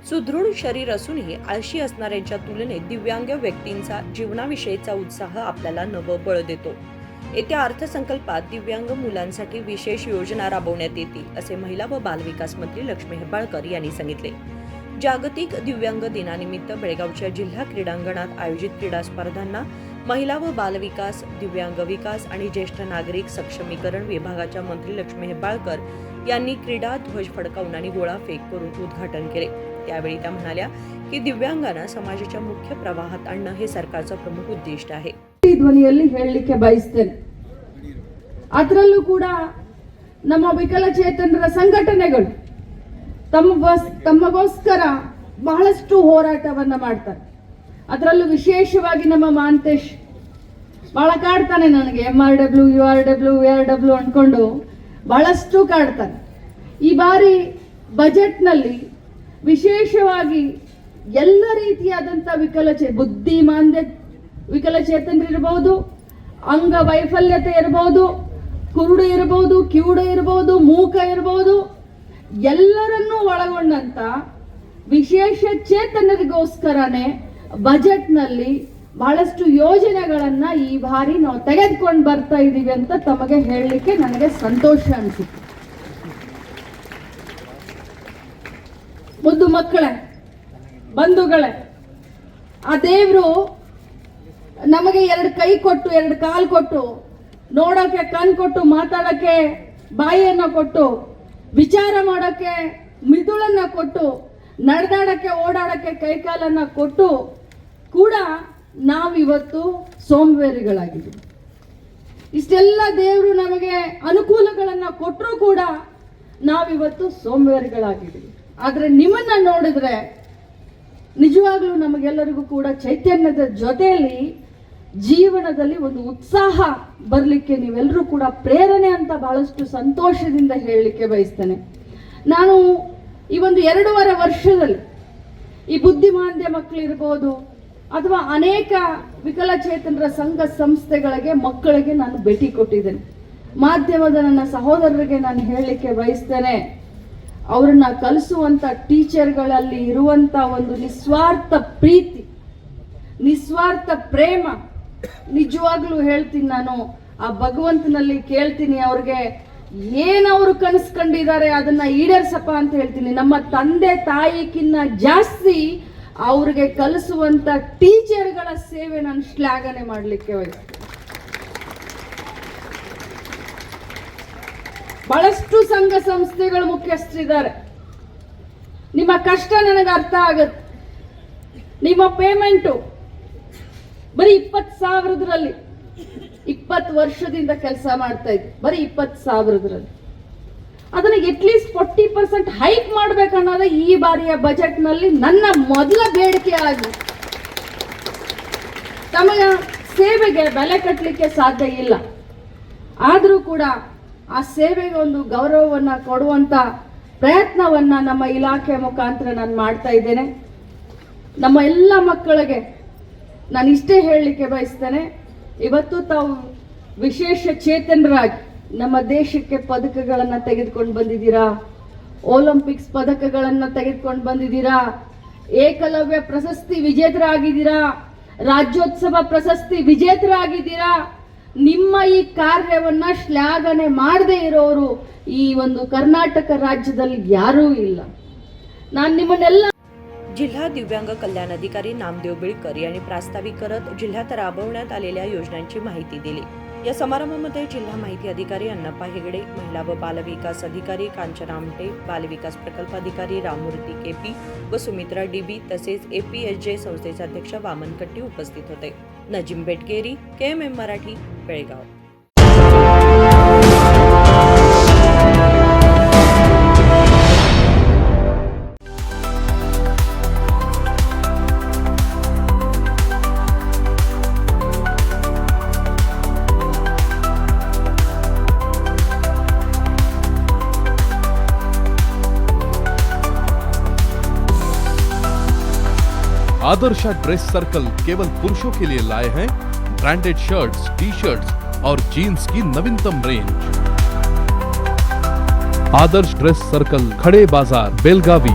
सुदृढ शरीर असूनही आळशी असणाऱ्यांच्या तुलनेत दिव्यांग व्यक्तींचा जीवनाविषयीचा उत्साह आपल्याला नवं बळ देतो. येत्या अर्थसंकल्पात दिव्यांग मुलांसाठी विशेष योजना राबवण्यात येतील, असे महिला व बालविकास मंत्री लक्ष्मी हेब्बाळकर यांनी सांगितले. जागतिक दिव्यांग दिनानिमित्त बेळगावच्या जिल्हा क्रीडांगणात आयोजित क्रीडा स्पर्धांना महिला व बालविकास, दिव्यांग विकास आणि ज्येष्ठ नागरिक सक्षमीकरण विभागाच्या मंत्री लक्ष्मी हेब्बाळकर यांनी क्रीडा ध्वज फडकावून आणि गोळा फेक करून उद्घाटन केले. त्यावेळी त्या म्हणाल्या की दिव्यांगांना समाजाच्या मुख्य प्रवाहात आणणं हे सरकारचं प्रमुख उद्दिष्ट आहे. ಧ್ವನಿಯಲ್ಲಿ ಹೇಳಲಿಕ್ಕೆ ಬಯಸ್ತೇನೆ. ಅದರಲ್ಲೂ ಕೂಡ ನಮ್ಮ ವಿಕಲಚೇತನರ ಸಂಘಟನೆಗಳು ತಮ್ಮಗೋಸ್ಕರ ಬಹಳಷ್ಟು ಹೋರಾಟವನ್ನ ಮಾಡ್ತಾರೆ. ಅದರಲ್ಲೂ ವಿಶೇಷವಾಗಿ ನಮ್ಮ ಮಾಂತೇಶ್ ಬಹಳ ಕಾಡ್ತಾನೆ, ನನಗೆ MRW URW ಅನ್ಕೊಂಡು ಬಹಳಷ್ಟು ಕಾಡ್ತಾನೆ. ಈ ಬಾರಿ ಬಜೆಟ್ನಲ್ಲಿ ವಿಶೇಷವಾಗಿ ಎಲ್ಲ ರೀತಿಯಾದಂಥ ಬುದ್ಧಿಮಾಂದ್ಯ ವಿಕಲಚೇತನರಿರಬಹುದು, ಅಂಗವೈಫಲ್ಯತೆ ಇರಬಹುದು, ಕುರುಡು ಇರಬಹುದು, ಕಿವುಡು ಇರಬಹುದು, ಮೂಕ ಇರಬಹುದು, ಎಲ್ಲರನ್ನೂ ಒಳಗೊಂಡಂತ ವಿಶೇಷ ಚೇತನರಿಗೋಸ್ಕರನೇ ಬಜೆಟ್ನಲ್ಲಿ ಬಹಳಷ್ಟು ಯೋಜನೆಗಳನ್ನ ಈ ಬಾರಿ ನಾವು ತೆಗೆದುಕೊಂಡು ಬರ್ತಾ ಇದ್ದೀವಿ ಅಂತ ತಮಗೆ ಹೇಳಲಿಕ್ಕೆ ನನಗೆ ಸಂತೋಷ ಅನಿಸುತ್ತೆ. ಮುದ್ದು ಮಕ್ಕಳೇ, ಬಂಧುಗಳೇ, ಆ ದೇವರು ನಮಗೆ ಎರಡು ಕೈ ಕೊಟ್ಟು, ಎರಡು ಕಾಲು ಕೊಟ್ಟು, ನೋಡೋಕೆ ಕಣ್ ಕೊಟ್ಟು, ಮಾತಾಡೋಕ್ಕೆ ಬಾಯಿಯನ್ನು ಕೊಟ್ಟು, ವಿಚಾರ ಮಾಡೋಕ್ಕೆ ಮಿದುಳನ್ನ ಕೊಟ್ಟು, ನಡೆದಾಡಕ್ಕೆ ಓಡಾಡಕ್ಕೆ ಕೈಕಾಲನ್ನ ಕೊಟ್ಟು ಕೂಡ ನಾವಿವತ್ತು ಸೋಂಬೇರಿಗಳಾಗಿದ್ದೀವಿ. ಇಷ್ಟೆಲ್ಲ ದೇವರು ನಮಗೆ ಅನುಕೂಲಗಳನ್ನ ಕೊಟ್ಟರೂ ಕೂಡ ನಾವಿವತ್ತು ಸೋಂಬೇರಿಗಳಾಗಿದ್ದೀವಿ. ಆದರೆ ನಿಮ್ಮನ್ನ ನೋಡಿದ್ರೆ ನಿಜವಾಗ್ಲೂ ನಮಗೆಲ್ಲರಿಗೂ ಕೂಡ ಚೈತನ್ಯದ ಜೊತೆಯಲ್ಲಿ ಜೀವನದಲ್ಲಿ ಒಂದು ಉತ್ಸಾಹ ಬರಲಿಕ್ಕೆ ನೀವೆಲ್ಲರೂ ಕೂಡ ಪ್ರೇರಣೆ ಅಂತ ಬಹಳಷ್ಟು ಸಂತೋಷದಿಂದ ಹೇಳಲಿಕ್ಕೆ ಬಯಸ್ತೇನೆ. ನಾನು ಈ ಒಂದು 2.5 ವರ್ಷದಲ್ಲಿ ಈ ಬುದ್ಧಿಮಾಂದ್ಯ ಮಕ್ಕಳಿರ್ಬೋದು ಅಥವಾ ಅನೇಕ ವಿಕಲಚೇತನರ ಸಂಘ ಸಂಸ್ಥೆಗಳಿಗೆ ಮಕ್ಕಳಿಗೆ ನಾನು ಭೇಟಿ ಕೊಟ್ಟಿದ್ದೇನೆ. ಮಾಧ್ಯಮದ ನನ್ನ ಸಹೋದರರಿಗೆ ನಾನು ಹೇಳಲಿಕ್ಕೆ ಬಯಸ್ತೇನೆ, ಅವ್ರನ್ನ ಕಲಿಸುವಂತ ಟೀಚರ್ಗಳಲ್ಲಿ ಇರುವಂತ ಒಂದು ನಿಸ್ವಾರ್ಥ ಪ್ರೀತಿ, ನಿಸ್ವಾರ್ಥ ಪ್ರೇಮ, ನಿಜವಾಗ್ಲೂ ಹೇಳ್ತೀನಿ, ನಾನು ಆ ಭಗವಂತನಲ್ಲಿ ಕೇಳ್ತೀನಿ, ಅವ್ರಿಗೆ ಏನವರು ಕನಸ್ಕೊಂಡಿದ್ದಾರೆ ಅದನ್ನ ಈಡೇರ್ಸಪ್ಪ ಅಂತ ಹೇಳ್ತೀನಿ. ನಮ್ಮ ತಂದೆ ತಾಯಿಗಿನ್ನ ಜಾಸ್ತಿ ಅವ್ರಿಗೆ ಕಲಿಸುವಂತ ಟೀಚರ್ಗಳ ಸೇವೆ ನಾನು ಶ್ಲಾಘನೆ ಮಾಡಲಿಕ್ಕೆ ಬಯಸ್ತೀನಿ. ಬಹಳಷ್ಟು ಸಂಘ ಸಂಸ್ಥೆಗಳ ಮುಖ್ಯಸ್ಥರಿದ್ದಾರೆ. ನಿಮ್ಮ ಕಷ್ಟ ನನಗೆ ಅರ್ಥ ಆಗುತ್ತೆ. ನಿಮ್ಮ ಪೇಮೆಂಟು ಬರೀ 20,000ರಲ್ಲಿ 20 ವರ್ಷದಿಂದ ಕೆಲಸ ಮಾಡ್ತಾ ಇದ್ದೆ, ಬರೀ 20,000ರಲ್ಲಿ ಅದನ್ನ ಅಟ್ಲೀಸ್ಟ್ 40% ಹೈಕ್ ಮಾಡ್ಬೇಕನ್ನೋದೇ ಈ ಬಾರಿಯ ಬಜೆಟ್ ನಲ್ಲಿ ನನ್ನ ಮೊದಲ ಬೇಡಿಕೆ ಆಗಿ. ತಮಗೆ ಸೇವೆಗೆ ಬೆಲೆ ಕಟ್ಟಲಿಕ್ಕೆ ಸಾಧ್ಯ ಇಲ್ಲ, ಆದರೂ ಕೂಡ ಆ ಸೇವೆಗೆ ಒಂದು ಗೌರವವನ್ನು ಕೊಡುವಂತ ಪ್ರಯತ್ನವನ್ನ ನಮ್ಮ ಇಲಾಖೆ ಮುಖಾಂತರ ನಾನು ಮಾಡ್ತಾ ಇದ್ದೇನೆ. ನಮ್ಮ ಎಲ್ಲ ಮಕ್ಕಳಿಗೆ ನಾನು ಇಷ್ಟೇ ಹೇಳಲಿಕ್ಕೆ ಬಯಸ್ತೇನೆ, ಇವತ್ತು ತಾವು ವಿಶೇಷ ಚೇತನರಾಗಿ ನಮ್ಮ ದೇಶಕ್ಕೆ ಪದಕಗಳನ್ನು ತೆಗೆದುಕೊಂಡು ಬಂದಿದ್ದೀರಾ, ಒಲಿಂಪಿಕ್ಸ್ ಪದಕಗಳನ್ನು ತೆಗೆದುಕೊಂಡು ಬಂದಿದ್ದೀರಾ, ಏಕಲವ್ಯ ಪ್ರಶಸ್ತಿ ವಿಜೇತರಾಗಿದ್ದೀರಾ, ರಾಜ್ಯೋತ್ಸವ ಪ್ರಶಸ್ತಿ ವಿಜೇತರಾಗಿದ್ದೀರಾ. ನಿಮ್ಮ ಈ ಕಾರ್ಯವನ್ನ ಶ್ಲಾಘನೆ ಮಾಡದೇ ಇರೋರು ಈ ಒಂದು ಕರ್ನಾಟಕ ರಾಜ್ಯದಲ್ಲಿ ಯಾರೂ ಇಲ್ಲ. ನಾನು ನಿಮ್ಮನ್ನೆಲ್ಲ. जिल्हा दिव्यांग कल्याण अधिकारी नामदेव बिळकर यांनी प्रास्ताविक करत जिल्ह्यात राबवण्यात आलेल्या योजनांची माहिती दिली. या समारंभामध्ये जिल्हा माहिती अधिकारी अण्णाप्पा हेगडे, महिला व बालविकास अधिकारी कांचना आमटे, बालविकास प्रकल्प अधिकारी राममूर्ती केपी व सुमित्रा डीबी तसेच APSJ संस्थेचे अध्यक्ष वामन कट्टी उपस्थित होते. नजीम बेटगेरी, KMM मराठी, बेळगाव. आदर्श ड्रेस सर्कल केवल पुरुषों के लिए लाए हैं ब्रांडेड शर्ट्स, टी-शर्ट्स और जीन्स की नवीनतम रेंज। आदर्श ड्रेस सर्कल, खड़े बाजार, बेलगावी।